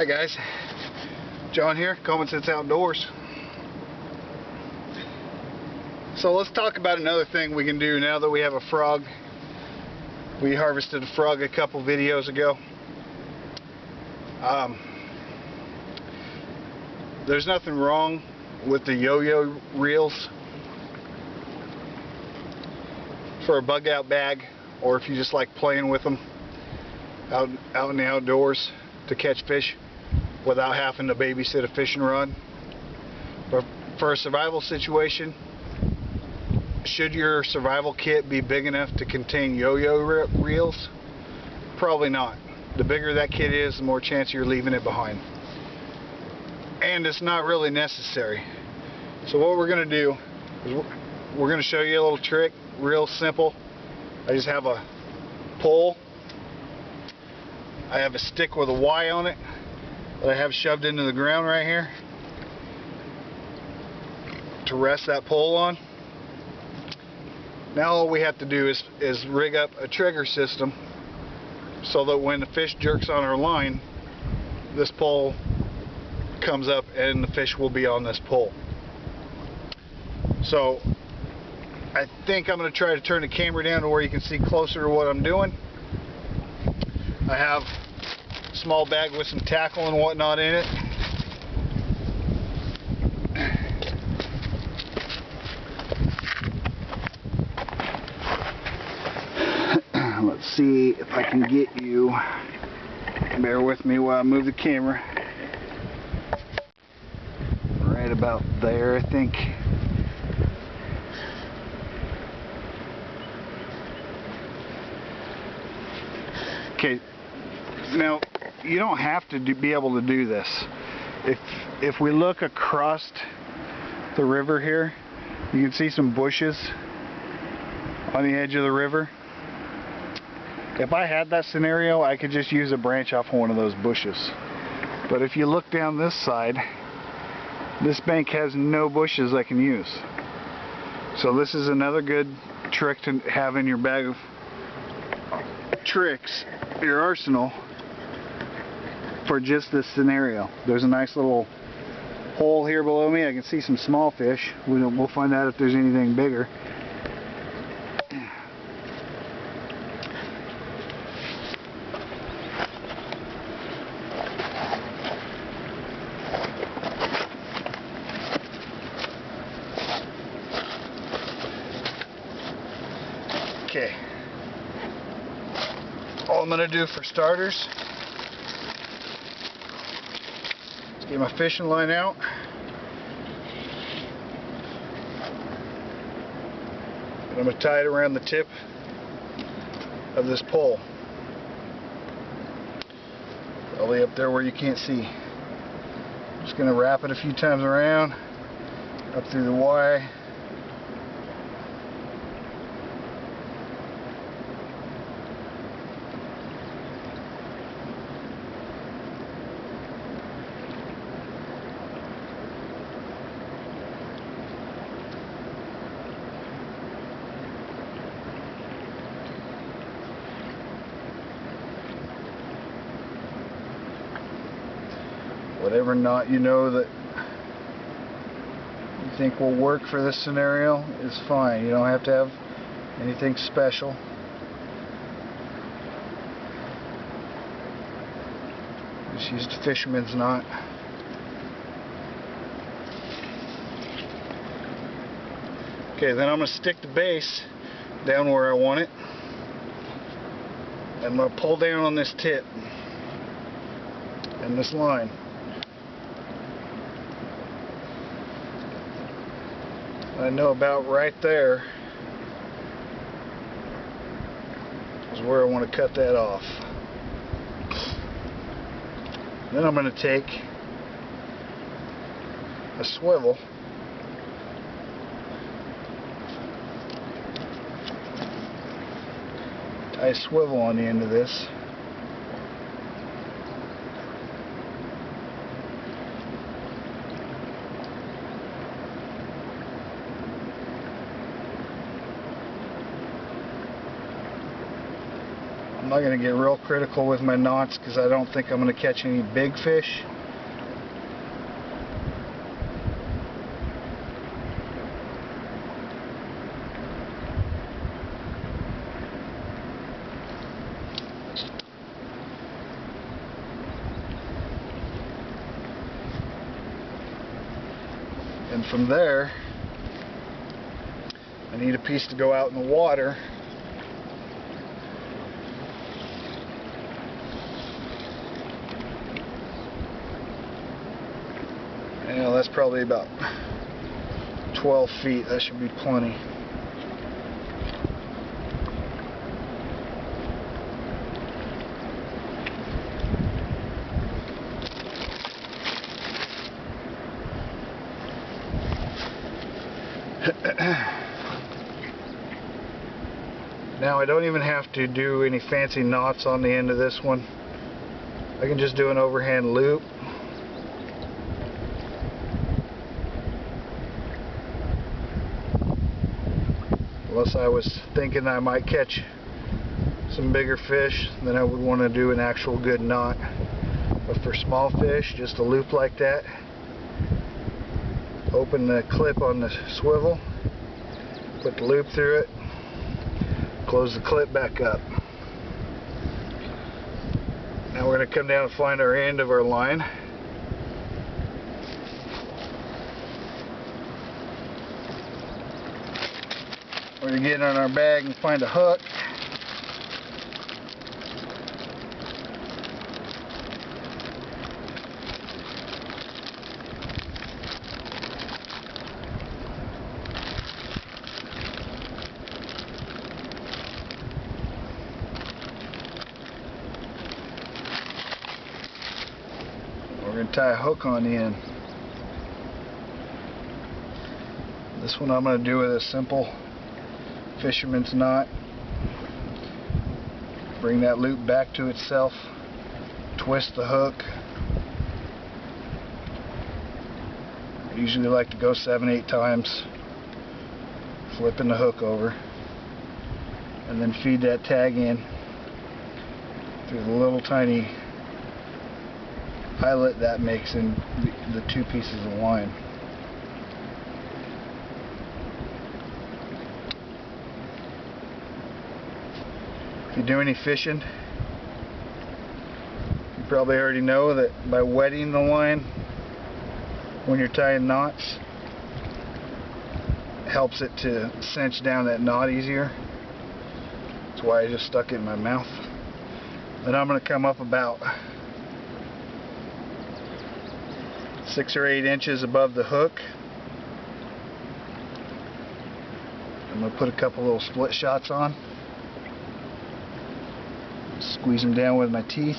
Hi guys, John here, Common Sense Outdoors. So let's talk about another thing we can do now that we have a frog. We harvested a frog a couple videos ago. There's nothing wrong with the yo-yo reels for a bug out bag, or if you just like playing with them out in the outdoors to catch fish without having to babysit a fishing rod. But for a survival situation, should your survival kit be big enough to contain yo-yo reels? Probably not. The bigger that kit is, the more chance you're leaving it behind. And it's not really necessary. So what we're going to do is we're going to show you a little trick, real simple. I just have a pole. I have a stick with a Y on it that I have shoved into the ground right here to rest that pole on. Now all we have to do is rig up a trigger system so that when the fish jerks on our line, this pole comes up and the fish will be on this pole. So I think I'm going to try to turn the camera down to where you can see closer to what I'm doing. I have a small bag with some tackle and whatnot in it. Let's see if I can get you. Bear with me while I move the camera. Right about there, I think. Okay, now you don't have to be able to do this. If we look across the river here, you can see some bushes on the edge of the river. If I had that scenario, I could just use a branch off one of those bushes. But if you look down this side, this bank has no bushes I can use. So this is another good trick to have in your bag of tricks, your arsenal, for just this scenario. There's a nice little hole here below me. I can see some small fish. We'll find out if there's anything bigger. Okay. All I'm going to do for starters is get my fishing line out. And I'm going to tie it around the tip of this pole. Probably up there where you can't see. Just going to wrap it a few times around, up through the Y. Whatever knot you know that you think will work for this scenario is fine. You don't have to have anything special. Just use the fisherman's knot. Okay, then I'm going to stick the base down where I want it. I'm going to pull down on this tip and this line. I know about right there is where I want to cut that off. Then I'm going to take a swivel tie a swivel on the end of this. I'm not going to get real critical with my knots because I don't think I'm going to catch any big fish. And from there, I need a piece to go out in the water. Yeah, that's probably about 12 feet. That should be plenty. Now I don't even have to do any fancy knots on the end of this one. I can just do an overhand loop. Unless I was thinking I might catch some bigger fish, then I would want to do an actual good knot. But for small fish, just a loop like that. Open the clip on the swivel, put the loop through it, close the clip back up. Now we're going to come down and find our end of our line. We're going to get on our bag and find a hook. We're going to tie a hook on the end. This one I'm going to do with a simple fisherman's knot. Bring that loop back to itself, twist the hook. I usually like to go 7-8 times, flipping the hook over, and then feed that tag in through the little tiny eyelet that makes in the two pieces of line. If you do any fishing, you probably already know that by wetting the line when you're tying knots, it helps it to cinch down that knot easier. That's why I just stuck it in my mouth. Then I'm going to come up about 6 or 8 inches above the hook. I'm going to put a couple little split shots on. Squeeze them down with my teeth.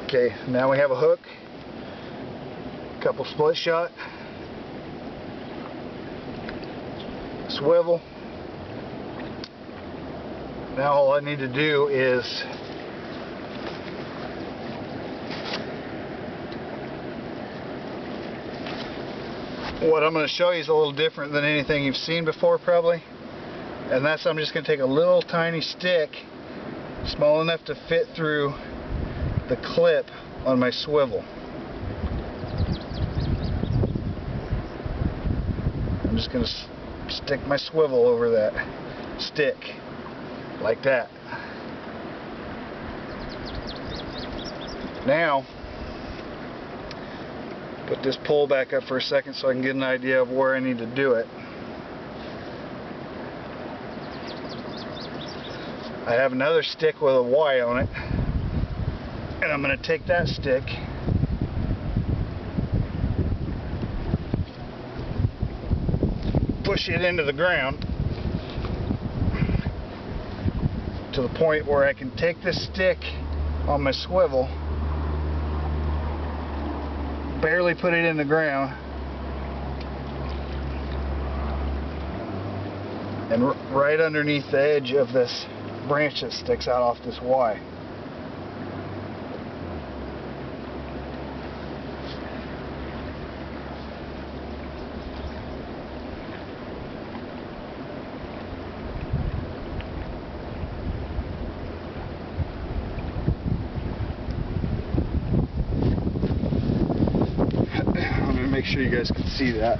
Okay, now we have a hook, couple split shot, swivel. Now all I need to do is what I'm going to show you is a little different than anything you've seen before probably, and that's I'm just going to take a little tiny stick small enough to fit through the clip on my swivel. I'm just going to stick my swivel over that stick like that. Now put this pole back up for a second so I can get an idea of where I need to do it. I have another stick with a Y on it, and I'm going to take that stick push it into the ground to the point where I can take this stick on my swivel, barely put it in the ground, and right underneath the edge of this branch that sticks out off this Y. I'm going to make sure you guys can see that.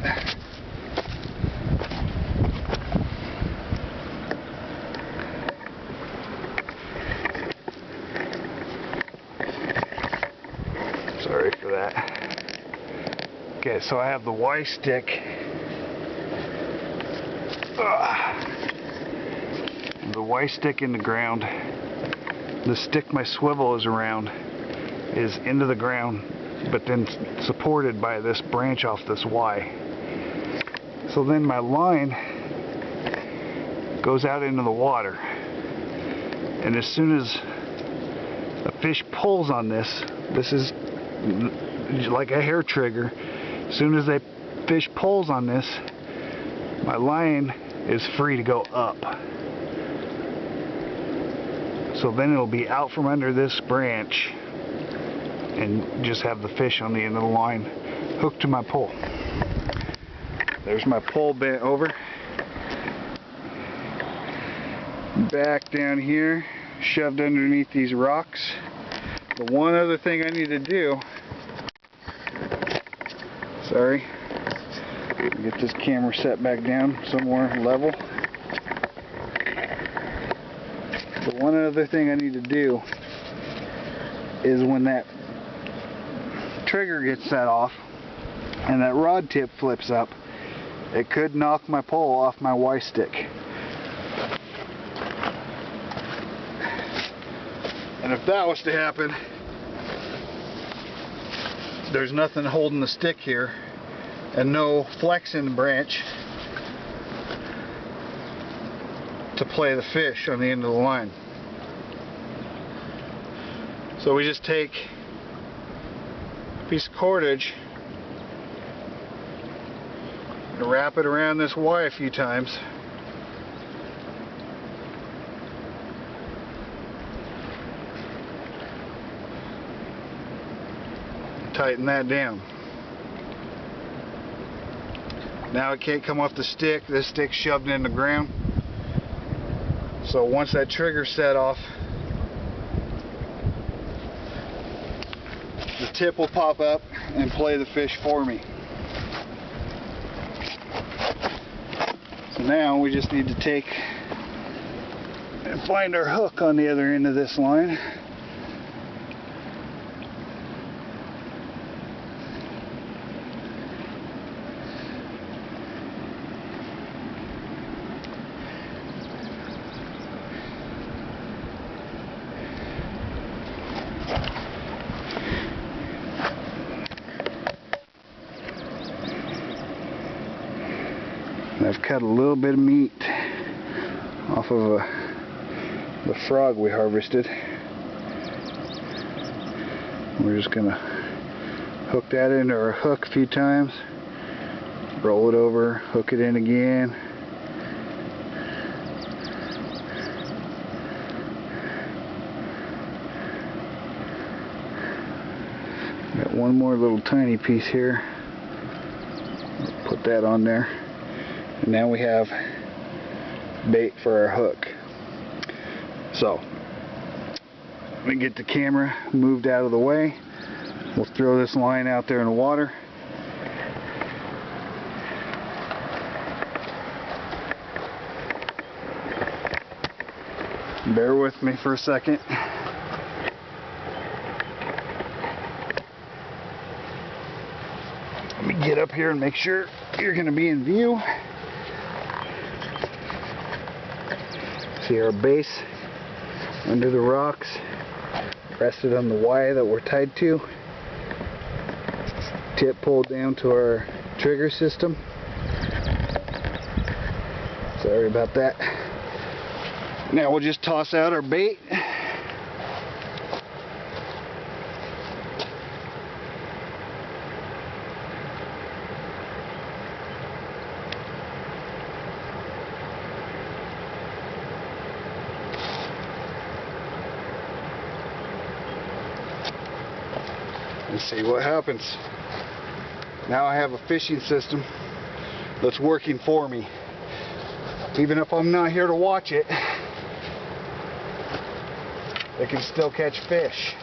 Sorry for that. Okay, so I have the Y stick. The Y stick in the ground. The stick my swivel is around is into the ground, but then supported by this branch off this Y. So then my line goes out into the water, and as soon as a fish pulls on this, this is like a hair trigger. As soon as that fish pulls on this, my line is free to go up. So then it'll be out from under this branch and just have the fish on the end of the line hooked to my pole. There's my pole bent over. Back down here, shoved underneath these rocks. The one other thing I need to do, sorry, get this camera set back down somewhere level. The one other thing I need to do is when that trigger gets set off and that rod tip flips up, it could knock my pole off my Y stick. And if that was to happen, there's nothing holding the stick here and no flex in the branch to play the fish on the end of the line. So we just take a piece of cordage and wrap it around this Y a few times. Tighten that down. Now it can't come off the stick. This stick's shoved in the ground. So once that trigger's set off, the tip will pop up and play the fish for me. So now we just need to take and find our hook on the other end of this line. I've cut a little bit of meat off of the frog we harvested. We're just gonna hook that into our hook a few times, roll it over, hook it in again. Got one more little tiny piece here. Put that on there. And now we have bait for our hook. So, let me get the camera moved out of the way. We'll throw this line out there in the water. Bear with me for a second. Let me get up here and make sure you're going to be in view. See our base under the rocks, rested on the Y that we're tied to. Tip pulled down to our trigger system. Sorry about that. Now we'll just toss out our bait. and see what happens. Now I have a fishing system that's working for me. Even if I'm not here to watch it, it can still catch fish.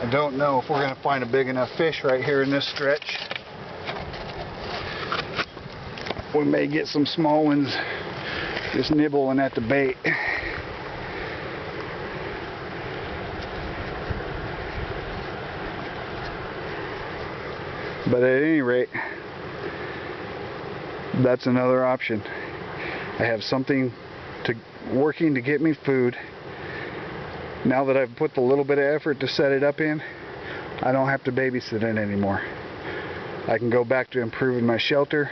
I don't know if we're going to find a big enough fish right here in this stretch. We may get some small ones just nibbling at the bait. But at any rate, that's another option. I have something working to get me food. Now that I've put the little bit of effort to set it up in, I don't have to babysit it anymore. I can go back to improving my shelter,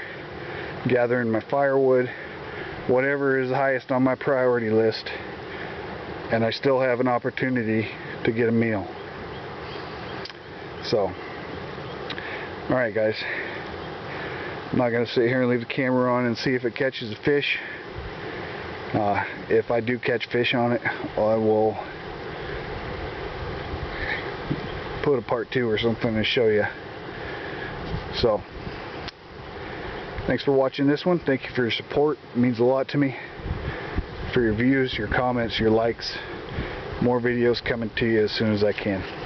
gathering my firewood, whatever is highest on my priority list, and I still have an opportunity to get a meal. So, alright guys, I'm not going to sit here and leave the camera on and see if it catches a fish. If I do catch fish on it, I will put a part 2 or something to show you. So, thanks for watching this one. Thank you for your support. It means a lot to me. For your views, your comments, your likes. More videos coming to you as soon as I can.